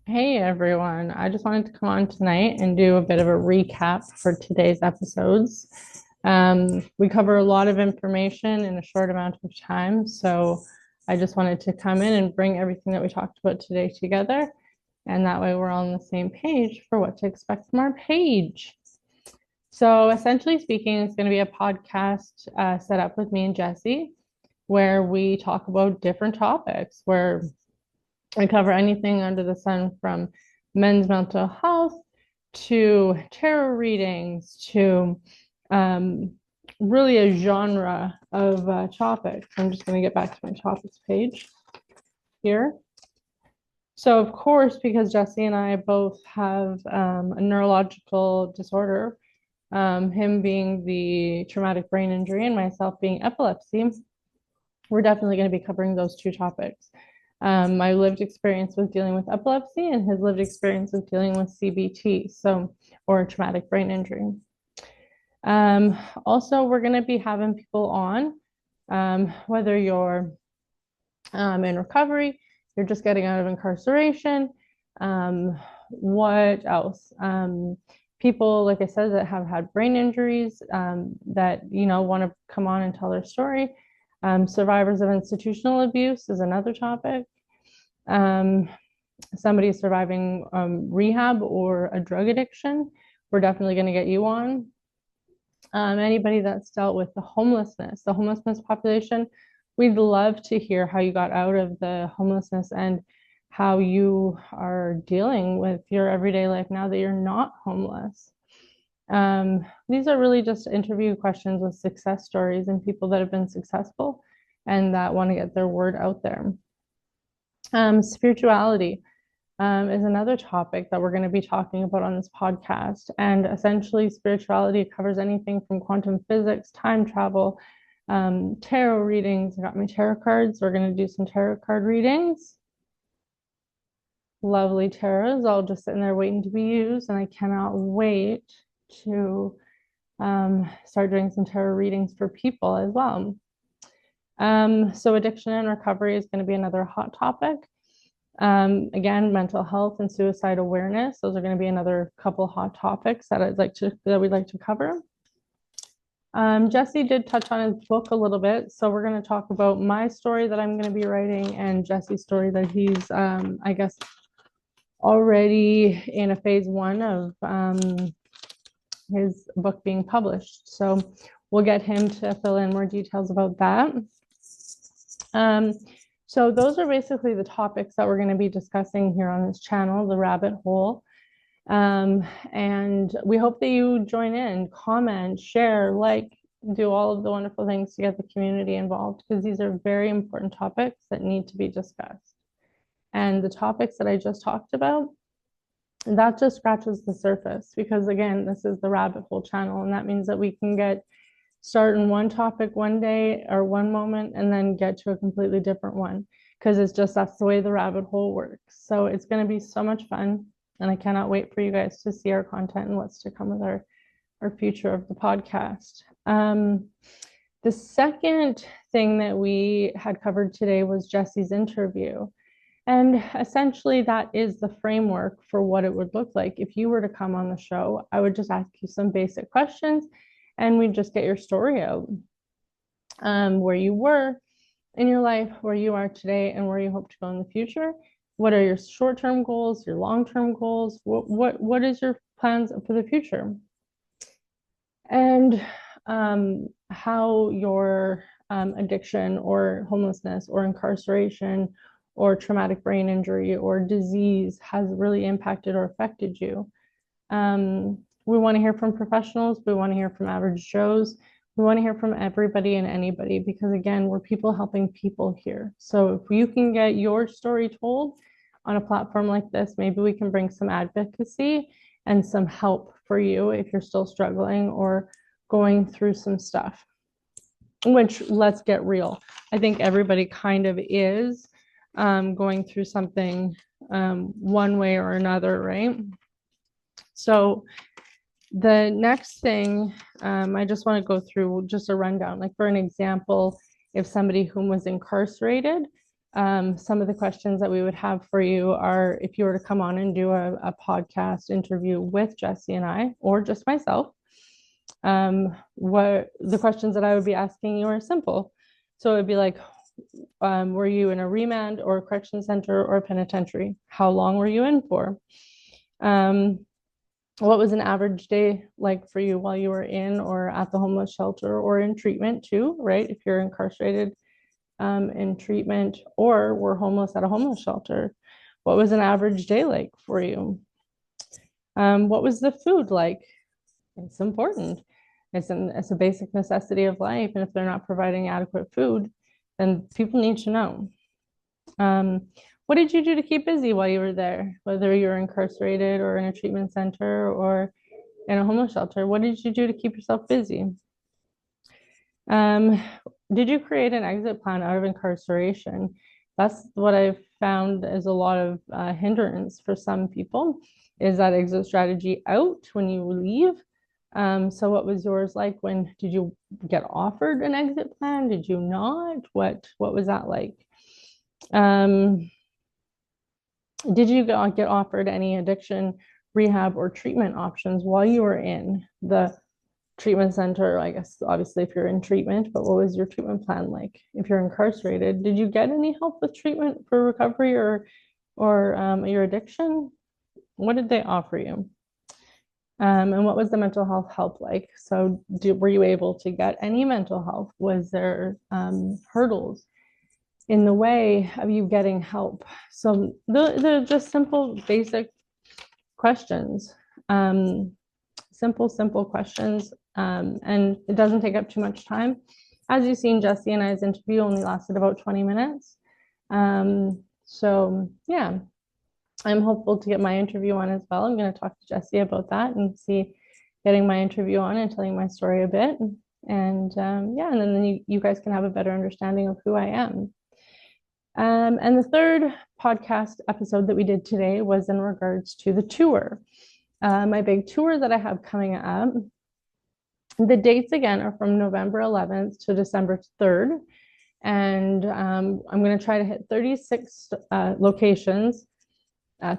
Hey everyone, I just wanted to come on tonight and do a bit of a recap for today's episodes. We cover a lot of information in a short amount of time, so I just wanted to come in and bring everything that we talked about today together, and that way we're all on the same page for what to expect from our page. So, essentially speaking, it's going to be a podcast set up with me and Jesse where we talk about different topics, where I cover anything under the sun from men's mental health to tarot readings to um, really a genre of topics. I'm just going to get back to my topics page here. So, of course, because Jesse and I both have a neurological disorder, him being the traumatic brain injury and myself being epilepsy, we're definitely going to be covering those two topics. My lived experience with dealing with epilepsy and his lived experience with dealing with CBT, so or traumatic brain injury. Also, we're going to be having people on, whether you're in recovery, you're just getting out of incarceration. What else? People, like I said, that have had brain injuries that want to come on and tell their story. Survivors of institutional abuse is another topic. Um, Somebody surviving rehab or a drug addiction, we're definitely going to get you on. Anybody that's dealt with the homelessness population, we'd love to hear how you got out of the homelessness and how you are dealing with your everyday life now that you're not homeless. These are really just interview questions with success stories and people that have been successful and that want to get their word out there. Spirituality is another topic that we're going to be talking about on this podcast. And essentially, spirituality covers anything from quantum physics, time travel, tarot readings. I got my tarot cards. We're going to do some tarot card readings. Lovely tarots, all just sitting there waiting to be used. And I cannot wait to start doing some tarot readings for people as well. So, addiction and recovery is going to be another hot topic. Again, mental health and suicide awareness. Those are going to be another couple hot topics that we'd like to cover. Jesse did touch on his book a little bit, so we're going to talk about my story that I'm going to be writing and Jesse's story that he's, I guess, already in a phase one of his book being published. So we'll get him to fill in more details about that. So those are basically the topics that we're going to be discussing here on this channel, the rabbit hole. And we hope that you join in, comment, share, like, do all of the wonderful things to get the community involved because these are very important topics that need to be discussed. And the topics that I just talked about, that just scratches the surface because again, this is the rabbit hole channel, and that means that we can start in one topic one day or one moment and then get to a completely different one because that's the way the rabbit hole works. So it's going to be so much fun, and I cannot wait for you guys to see our content and what's to come with our future of the podcast. The second thing that we had covered today was Jesse's interview. And essentially, that is the framework for what it would look like. If you were to come on the show, I would just ask you some basic questions and we'd just get your story out. Where you were in your life, where you are today, and where you hope to go in the future. What are your short-term goals, your long-term goals? What is your plans for the future? And how your addiction or homelessness or incarceration or traumatic brain injury or disease has really impacted or affected you. We want to hear from professionals. We want to hear from average Joes. We want to hear from everybody and anybody because, again, we're people helping people here. So if you can get your story told on a platform like this, maybe we can bring some advocacy and some help for you if you're still struggling or going through some stuff, which, let's get real, I think everybody kind of is going through something one way or another, right? So the next thing, I just want to go through just a rundown. Like for an example, if somebody who was incarcerated Some of the questions that we would have for you are if you were to come on and do a podcast interview with Jesse and I, or just myself, what the questions that I would be asking you are simple. So it'd be like, were you in a remand or a correction center or a penitentiary? How long were you in for? What was an average day like for you while you were in or at the homeless shelter or in treatment too, right? If you're incarcerated in treatment or were homeless at a homeless shelter, what was an average day like for you? What was the food like? It's important. It's a basic necessity of life. And if they're not providing adequate food, then people need to know. What did you do to keep busy while you were there? Whether you're incarcerated or in a treatment center or in a homeless shelter, what did you do to keep yourself busy? Did you create an exit plan out of incarceration? That's what I've found is a lot of hindrance for some people is that exit strategy out when you leave. So what was yours like? When did you get offered an exit plan? Did you not? What was that like? Did you get offered any addiction, rehab, or treatment options while you were in the treatment center? I guess obviously if you're in treatment, but what was your treatment plan like? If you're incarcerated, did you get any help with treatment for recovery or your addiction? What did they offer you? And what was the mental health help like? So were you able to get any mental health? Was there hurdles in the way of you getting help? So they're just simple, basic questions. Simple questions. And it doesn't take up too much time. As you've seen, Jesse and I's interview only lasted about 20 minutes. So yeah, I'm hopeful to get my interview on as well. I'm going to talk to Jesse about that and see getting my interview on and telling my story a bit. And yeah, and then you guys can have a better understanding of who I am. And the third podcast episode that we did today was in regards to the tour. My big tour that I have coming up. The dates again are from November 11th to December 3rd. And I'm going to try to hit 36 locations,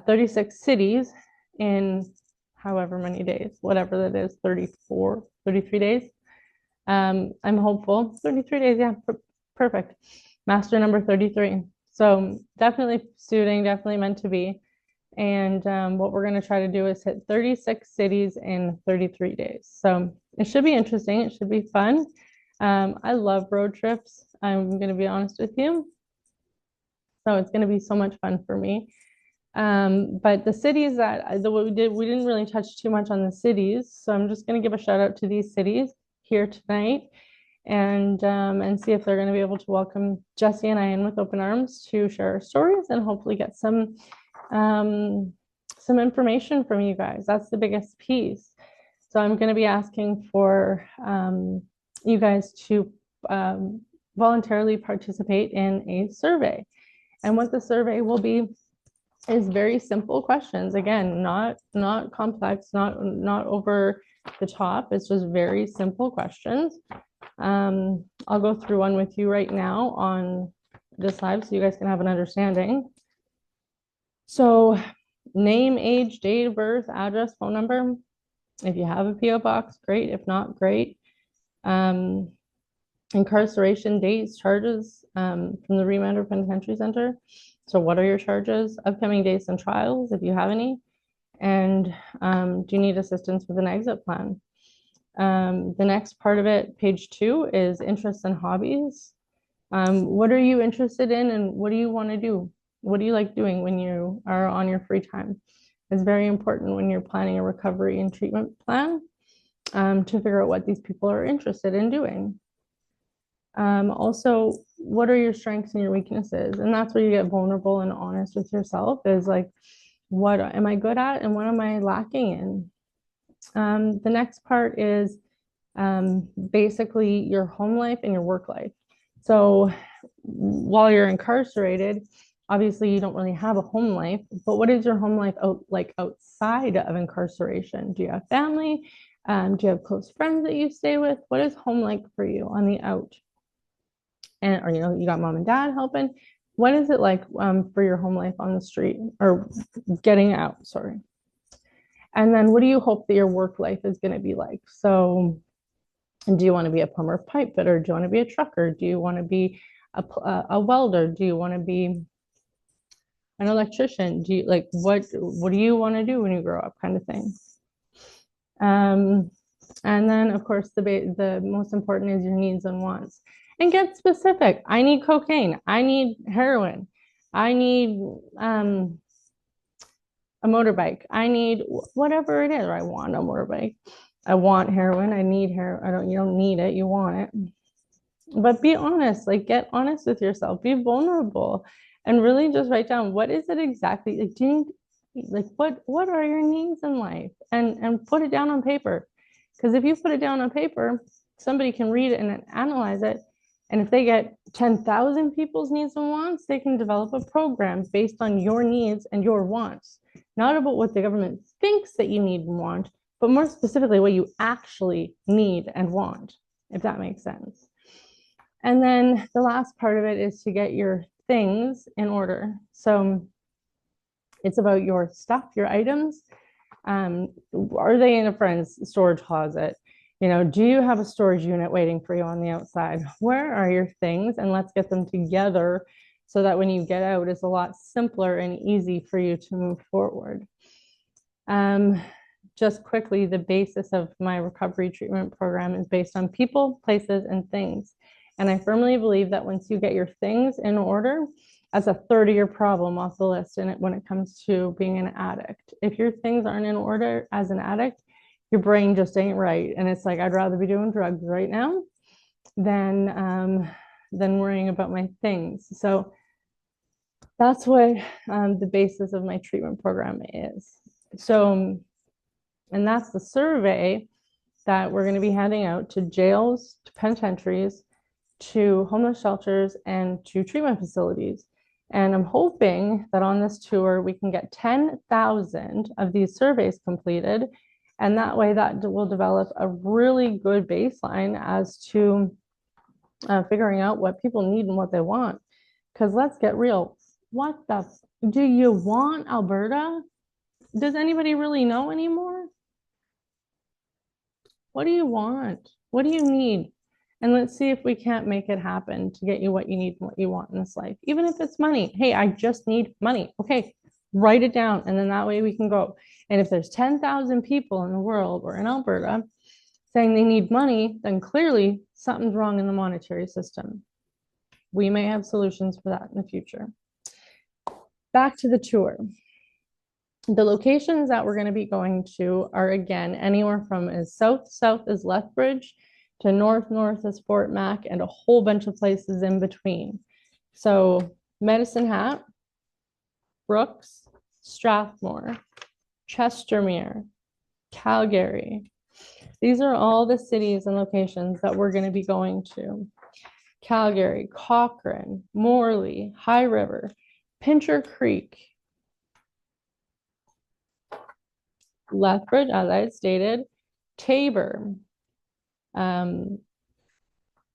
36 cities in however many days, whatever that is, 34, 33 days. I'm hopeful. 33 days, yeah, perfect. Master number 33. So definitely suiting, definitely meant to be. And what we're going to try to do is hit 36 cities in 33 days. So it should be interesting. It should be fun. I love road trips. I'm going to be honest with you. So it's going to be so much fun for me. But the cities that we didn't really touch too much on the cities. So I'm just going to give a shout out to these cities here tonight and see if they're going to be able to welcome Jesse and I in with open arms to share our stories and hopefully get some information from you guys. That's the biggest piece. So I'm going to be asking for you guys to voluntarily participate in a survey. And what the survey will be is very simple questions. Again, not complex, not over the top. It's just very simple questions. I'll go through one with you right now on this live so you guys can have an understanding. So name, age, date of birth, address, phone number. If you have a PO box, great. If not, great. Incarceration dates, charges from the remand or penitentiary center. So what are your charges? Upcoming dates and trials, if you have any. And do you need assistance with an exit plan? The next part of it, page 2, is interests and hobbies. What are you interested in and what do you want to do? What do you like doing when you are on your free time? It's very important when you're planning a recovery and treatment plan to figure out what these people are interested in doing. Also, what are your strengths and your weaknesses? And that's where you get vulnerable and honest with yourself is like, what am I good at and what am I lacking in? The next part is basically your home life and your work life. So while you're incarcerated, obviously you don't really have a home life, but what is your home life like outside of incarceration? Do you have family? Do you have close friends that you stay with? What is home like for you on the out? And, or, you know, you got mom and dad helping. what is it like for your home life on the street or getting out? Sorry. And then what do you hope that your work life is going to be like? So, do you want to be a plumber, pipe fitter? Do you want to be a trucker? Do you want to be a welder? Do you want to be an electrician? Do you like what do you want to do when you grow up, kind of thing? Um, and then of course the most important is your needs and wants. And get specific. I need cocaine. I need heroin. I need a motorbike. I need whatever it is. Or I want a motorbike. I want heroin. I need heroin. You don't need it. You want it. But be honest, like get honest with yourself, be vulnerable, and really just write down what is it exactly like, do you like what are your needs in life, and put it down on paper. Because if you put it down on paper, somebody can read it and analyze it. And if they get 10,000 people's needs and wants, they can develop a program based on your needs and your wants, not about what the government thinks that you need and want, but more specifically what you actually need and want, if that makes sense. And then the last part of it is to get your things in order. So it's about your stuff, your items. Are they in a friend's storage closet? You know, do you have a storage unit waiting for you on the outside? Where are your things? And let's get them together so that when you get out, it's a lot simpler and easy for you to move forward. Just quickly, the basis of my recovery treatment program is based on people, places, and things. And I firmly believe that once you get your things in order, that's a third of your problem off the list when it comes to being an addict. If your things aren't in order as an addict, your brain just ain't right. And it's like, I'd rather be doing drugs right now than worrying about my things. So that's what the basis of my treatment program is. So, and that's the survey that we're going to be handing out to jails, to penitentiaries, to homeless shelters, and to treatment facilities. And I'm hoping that on this tour, we can get 10,000 of these surveys completed. And that way that will develop a really good baseline as to figuring out what people need and what they want. Because let's get real. What the do you want, Alberta? Does anybody really know anymore? What do you want? What do you need? And let's see if we can't make it happen to get you what you need and what you want in this life. Even if it's money. Hey, I just need money. Okay, write it down. And then that way we can go. And if there's 10,000 people in the world or in Alberta saying they need money, then clearly something's wrong in the monetary system. We may have solutions for that in the future. Back to the tour. The locations that we're going to be going to are, again, anywhere from as south is Lethbridge to north is Fort Mac, and a whole bunch of places in between. So Medicine Hat, Brooks, Strathmore, Chestermere, Calgary. These are all the cities and locations that we're going to be going to. Calgary, Cochrane, Morley, High River, Pincher Creek, Lethbridge, as I had stated, Tabor, Drumheller,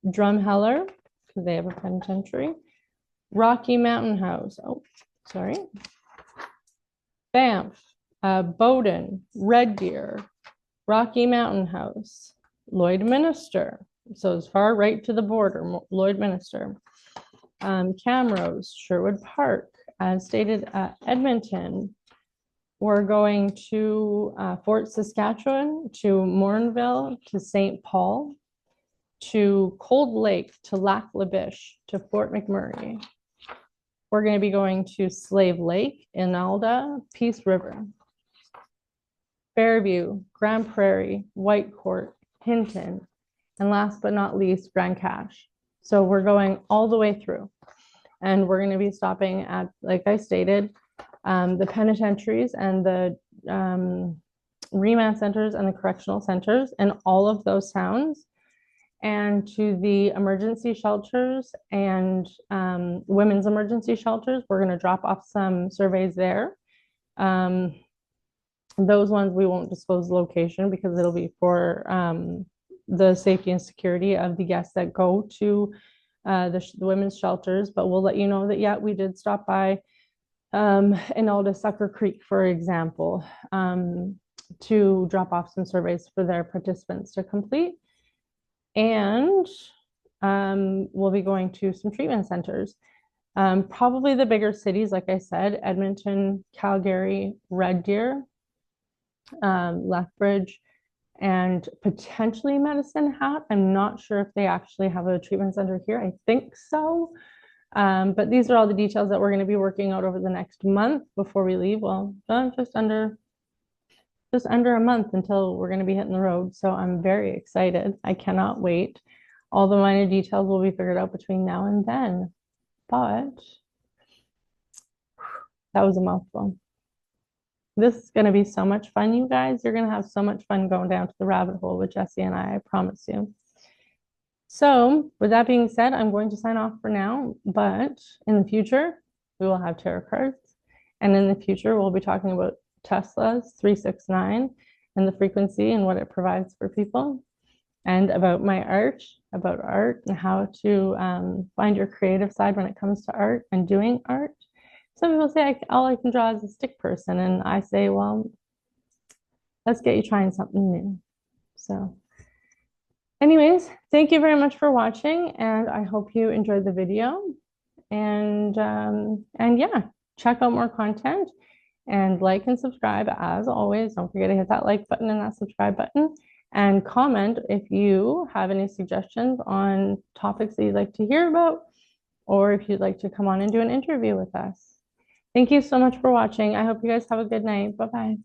because they have a penitentiary, Rocky Mountain House, Banff, Bowden, Red Deer, Rocky Mountain House, Lloydminster, so as far right to the border, Lloydminster, Camrose, Sherwood Park, as stated, Edmonton. We're going to Fort Saskatchewan, to Morinville, to St. Paul, to Cold Lake, to Lac La Biche, to Fort McMurray. We're going to be going to Slave Lake, Inalda, Peace River, Fairview, Grand Prairie, Whitecourt, Hinton, and last but not least, Grand Cache. So we're going all the way through. And we're going to be stopping at, like I stated, the penitentiaries and the remand centers and the correctional centers in all of those towns, and to the emergency shelters and women's emergency shelters. We're going to drop off some surveys there. Those ones we won't disclose the location because it'll be for the safety and security of the guests that go to the women's shelters, but we'll let you know that, yeah, we did stop by in Aldous Sucker Creek, for example, to drop off some surveys for their participants to complete. And we'll be going to some treatment centers. Probably the bigger cities, like I said, Edmonton, Calgary, Red Deer, Lethbridge, and potentially Medicine Hat. I'm not sure if they actually have a treatment center here. I think so. But these are all the details that we're going to be working out over the next month before we leave. Well, just under a month until we're going to be hitting the road. So I'm very excited. I cannot wait. All the minor details will be figured out between now and then. But that was a mouthful. This is going to be so much fun, you guys. You're going to have so much fun going down to the rabbit hole with Jesse and I promise you. So with that being said, I'm going to sign off for now, but in the future, we will have tarot cards. And in the future, we'll be talking about Tesla's 369 and the frequency and what it provides for people, and about my art, about art and how to find your creative side when it comes to art and doing art. Some people say all I can draw is a stick person, and I say, well, let's get you trying something new. So anyways, thank you very much for watching, and I hope you enjoyed the video. And yeah, check out more content and like and subscribe as always. Don't forget to hit that like button and that subscribe button, and comment if you have any suggestions on topics that you'd like to hear about, or if you'd like to come on and do an interview with us. Thank you so much for watching. I hope you guys have a good night. Bye-bye.